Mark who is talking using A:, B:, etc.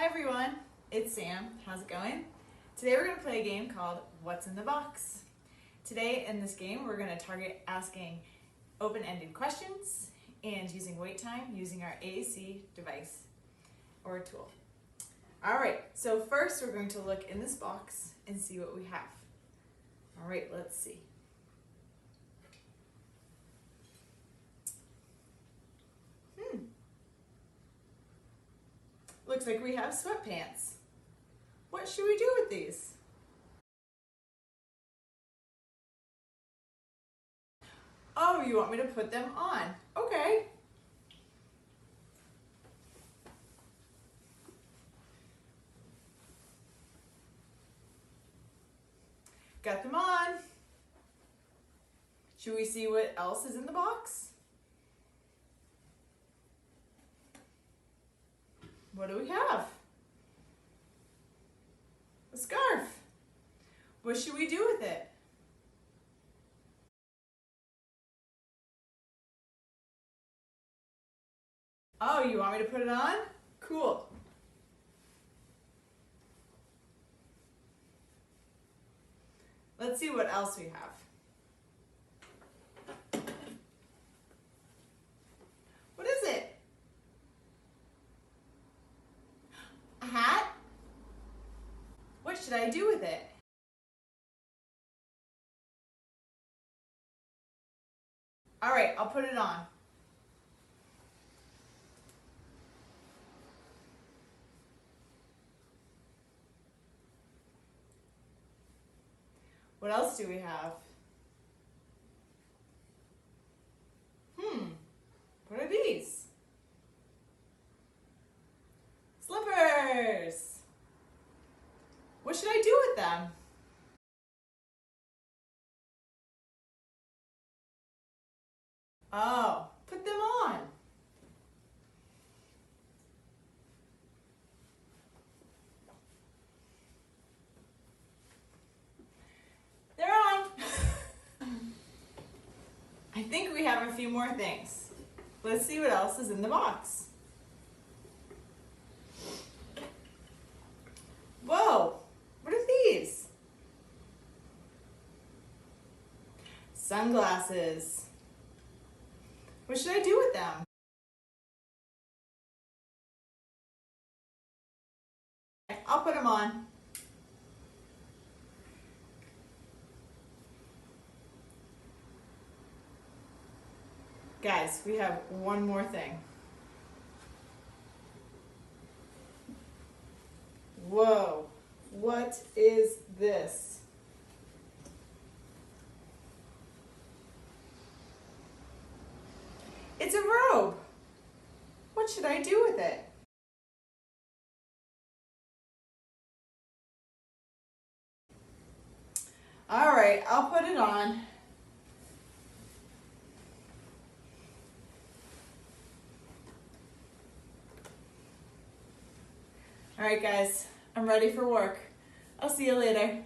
A: everyone, it's Sam. How's it going? Today we're going to play a game called What's in the Box. Today in this game we're going to target asking open-ended questions and using wait time using our AAC device or tool. Alright, so first we're going to look in this box and see what we have. Alright, let's see. Looks like we have sweatpants. What should we do with these? Oh, you want me to put them on? Okay. Got them on. Should we see what else is in the box? What do we have? A scarf. What should we do with it? Oh, you want me to put it on? Cool. Let's see what else we have. What is it? A hat? What should I do with it? All right, I'll put it on. What else do we have? What are these? Slippers. What should I do with them? Oh, put them on. They're on. I think we have a few more things. Let's see what else is in the box. Whoa, what are these? Sunglasses. What should I do with them? I'll put them on. Guys, we have one more thing. Whoa, what is this? It's a robe. What should I do with it? All right, I'll put it on. All right, guys, I'm ready for work. I'll see you later.